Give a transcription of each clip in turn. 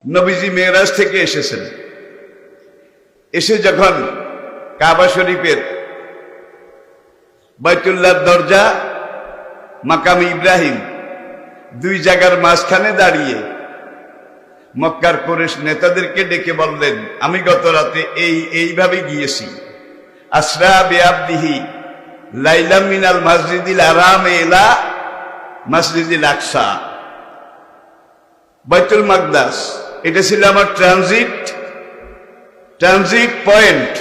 নবীজি মেরাজ থেকে এসেছেন। এসে যখন কাবা শরীফের বাইতুল্লাহর দরজা মাকাম ইব্রাহিম দুই জায়গার মাঝখানে দাঁড়িয়ে মক্কার কুরাইশ নেতাদেরকে ডেকে বললেন, আমি গত রাতে এইভাবে গিয়েছি। আসরা বিআবদিহি লাইলাম মিনাল মসজিদিল হারাম ইলা মসজিদিল আকসা। বাইতুল মাকদাস এটা ছিল আমার ট্রানজিট পয়েন্ট।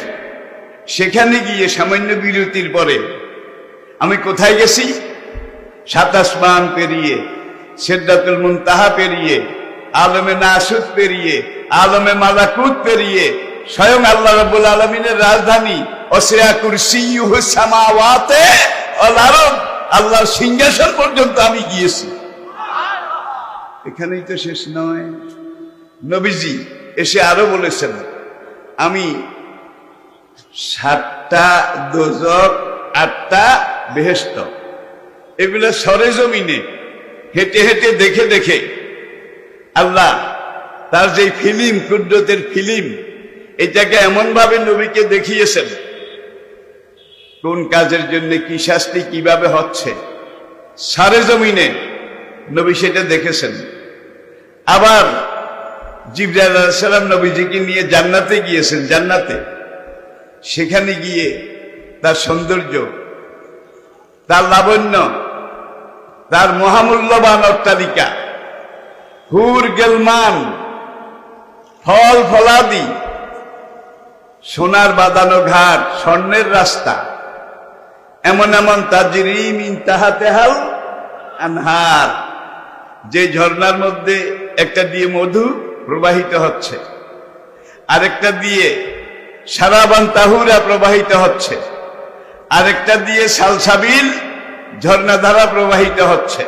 সেখানে গিয়ে সামান্য বিরতির পরে আমি কোথায় গেছি? সাত আসমান পেরিয়ে, সিদরাতুল মুনতাহা পেরিয়ে, আলমে নাসুত পেরিয়ে, আলমে মালাকুত পেরিয়ে, স্বয়ং আল্লাহ রাব্বুল আলামিনের রাজধানী ওয়াসিআ কুরসিয়্যুহুস সামাওয়াতি ওয়াল আরদ, আল্লাহর সিংহাসন পর্যন্ত আমি গিয়েছি। এখানেই তো শেষ নয়, নবীজি এসে আরো বলেছেন, আমি 7টা দোজখ 8টা বেহেশত এগুলো সরেজমিনে হেঁটে হেঁটে দেখে দেখে আল্লাহ তার যে ফিল্ম, কুদরতের ফিল্ম, এটাকে এমন ভাবে নবীকে দেখিয়েছেন কোন কাজের জন্য কি শাস্তি কিভাবে হচ্ছে, সরেজমিনে নবী সেটা দেখেছেন। আবার জিবরাইল আলাইহিস সালাম নবীজিকে নিয়ে জান্নাতে গিয়েছেন। জান্নাতে সেখানে গিয়ে তার সৌন্দর্য, তার লাবণ্য, তার মহামূল্যবান অট্টালিকা, হুর গেলমান, ফল ফলাদি, সোনার বাঁধানো ঘাট, স্বর্ণের রাস্তা, এমন এমন তাজরি মিন তাহতিহাল আনহার, যে ঝর্ণার মধ্যে একটা দিয়ে মধু প্রবাহিত হচ্ছে, আরেকটা দিয়ে শারাবান তাহুরা প্রবাহিত হচ্ছে, আরেকটা দিয়ে সালসাবিল ঝর্ণাধারা প্রবাহিত হচ্ছে।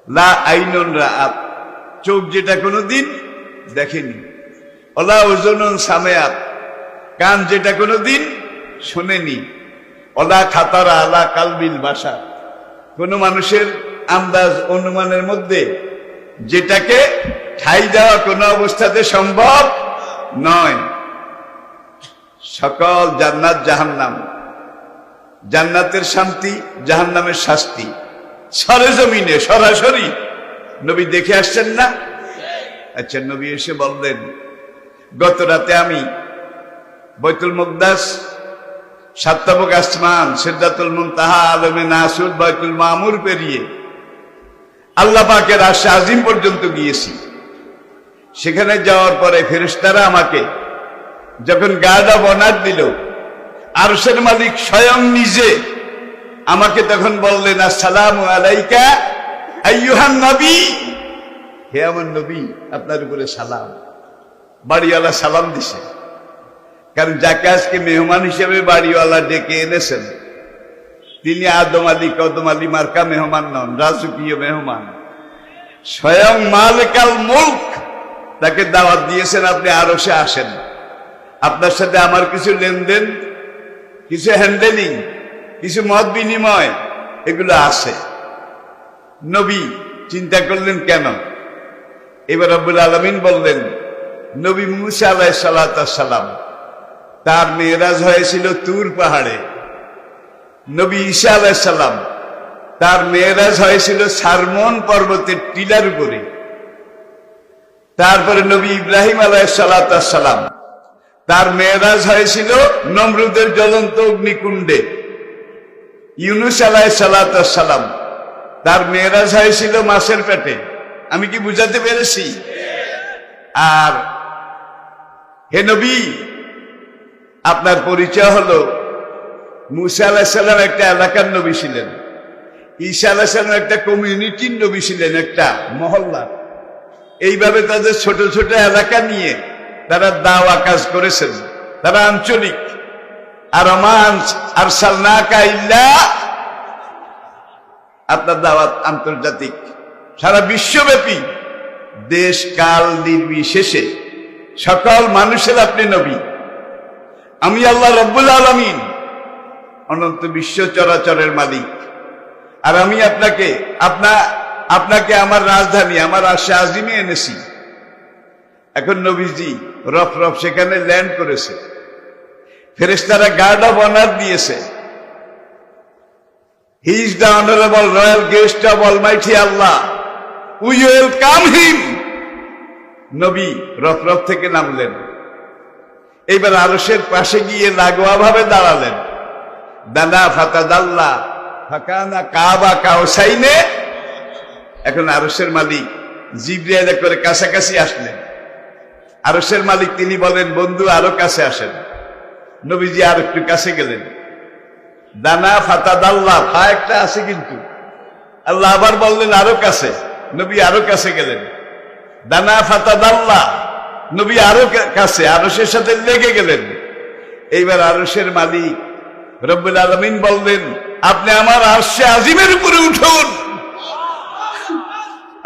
লা আইনুন রাআত, চোখ যেটা কোনোদিন দেখেনি। ওলা উযুনুন সামিআত, কান যেটা কোনোদিন শোনেনি। ওলা খাতারা আলা কালবিল বাশার, কোন মানুষের আন্দাজ অনুমানের মধ্যে যেটাকে ঠাই দেওয়া কোনো অবস্থাতে সম্ভব নয়। সকল জান্নাত জাহান্নাম, জান্নাতের শান্তি, জাহান্নামের শাস্তি সরেজমিনে সরাসরি নবী দেখে আসছেন না? আচ্ছা, নবী এসে বললেন, গত রাতে আমি বাইতুল মুকদ্দাস, সাতটাবক আসমান, সিদরাতুল মুনতাহা, আলমে নাসুত, বাইতুল মামুর পেরিয়ে আল্লাহ পাকের আরশে আজিম পর্যন্ত গিয়েছি। সেখানে যাওয়ার পরে ফেরেশতারা আমাকে যখন গার্ড অব অনার দিল, আরশের মালিক স্বয়ং নিজে আমাকে তখন বললেন, আসসালামু আলাইকা আইয়ুহান নবী, হে আমার নবী, আপনার উপরে সালাম। বাড়িওয়ালা সালাম দিছে, কারণ যাকে আজকে মেহমান হিসেবে বাড়িওয়ালা ডেকে এনেছেন তিনি আদম আলী কদম আলী মার্কা মেহমান নন, রাজকীয় মেহমান। স্বয়ং মালিকাল মুলক তাকে দাওয়াত দিয়েছেন, আপনি আরশে আসেন, আপনার সাথে আমার কিছু লেনদেন, কিছু হ্যান্ডেলিং, কিছু মত বিনিময় এগুলো আছে। নবী চিন্তা করলেন কেন? এবার রব্বুল আলামিন বললেন, নবী মুসা আলাইহিস সালাম তার মেরাজ হয়েছিল তুর পাহাড়ে, নবী ঈসা আলাইহিস সালাম তার মেরাজ হয়েছিল সারমন পর্বতের টিলার উপরে, তারপরে নবী ইব্রাহিম আলাইহিস সালাম তার মেরাজ হয়েছিল নমরুদের জ্বলন্ত অগ্নিকুণ্ডে, ইউনুস আলাইহিস সালাম তার মেরাজ হয়েছিল মাছের পেটে। আমি কি বুঝাতে পেরেছি? আর হে নবী, আপনার পরিচয় হলো মুসা আলাইহিস সালাম একটা এলাকার নবী ছিলেন, ঈসা আলাইহিস সালাম একটা কমিউনিটির নবী ছিলেন, একটা মহল্লা। এইভাবে তাদের ছোট ছোট এলাকা নিয়ে তারা দাওয়া কাজ করেছেন, তারা আঞ্চলিক। আর ওমান আরসালনাকা ইল্লা, আপনার দাওয়াত আন্তর্জাতিক, সারা বিশ্বব্যাপী, দেশ কাল নির্বিশেষে সকল মানুষের আপনি নবী। আমি আল্লাহ রব্বুল আলামিন অনন্ত বিশ্ব চরাচরের মালিক, আর আমি আপনাকে আমার রাজধানী, আমার আরশে আজিমে এনেছি। এখন নবীজি রফ রফ সেখানে ল্যান্ড করেছে, ফেরেশতারা গার্ড অফ অনার দিয়েছে। He is the honourable royal guest of Almighty Allah, we welcome হিম। নবী রফ রফ থেকে নামলেন, এইবার আরশের পাশে গিয়ে লাগোয়া ভাবে দাঁড়ালেন। দানা ফাতাদাল্লা ফাকানা কাবা কাউসাইনে। এখন আরশের মালিক জিবরিল করে কাছাকাছি আসলেন। আরশের মালিক তিনি বলেন, বন্ধু আরো কাছে আসেন। নবীজি আর একটু কাছে গেলেন। দানা ফাতাদাল্লা, ফা একটা আছে কিন্তু, আল্লাহ আবার বললেন আরো কাছে। নবী আরো কাছে গেলেন। দানা ফাতাদাল্লা, নবী আরো কাছে, আরশের সাথে লেগে গেলেন। এইবার আরশের মালিক রব্বুল আলামিন বললেন, আপনি আমার আরশে আজিমের উপরে উঠুন,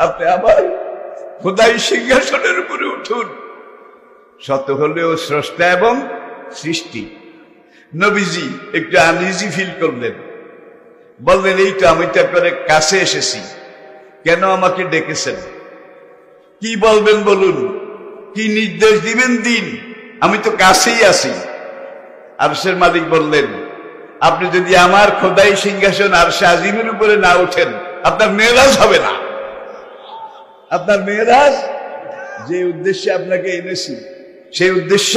আপনি আমার খোদাই সিংহাসনের উপরে উঠুন। শত হলেও স্রষ্টা এবং সৃষ্টি। নবীজি একটু আনইজি ফিল করলেন, বললেন, এই তো আমি তো করে কাছে এসেছি, কেন আমাকে ডেকেছেন? কি বলবেন বলুন, কি নির্দেশ দিবেন দিন, আমি তো কাছেই আছি। আরশের মালিক বললেন, আপনি যদি আমার খোদাই সিংহাসন আরশে আজিমের উপরে না ওঠেন, আপনার মেরাজ হবে না। আপনার মেরাজ, যে উদ্দেশ্যে আপনাকে এনেছি, সেই উদ্দেশ্য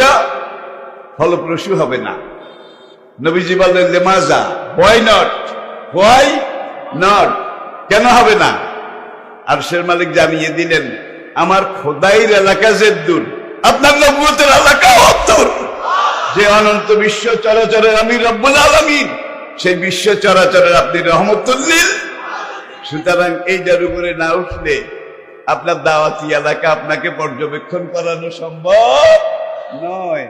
ফলপ্রসূ হবে না। নবীজি বললেন, লেমাজা, হোয়াই নট, হোয়াই নট, কেন হবে না? আরশের মালিক জানিয়ে দিলেন, আমার খোদাইর এলাকা যে দূর, আপনার নবুয়তের এলাকা অন্তর। যে অনন্ত বিশ্ব চরাচরের আমি রব্বুল আলামিন, সেই বিশ্ব চরাচরের আপনি রহমতুল লিল। সুতরাং এইটার উপরে না উঠলে আপনার দাওয়াতি এলাকা আপনাকে পর্যবেক্ষণ করানো সম্ভব নয়।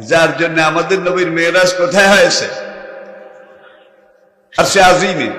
যার জন্য আমাদের নবীর মেরাজ কোথায় হয়েছে? আরশে আজিমে।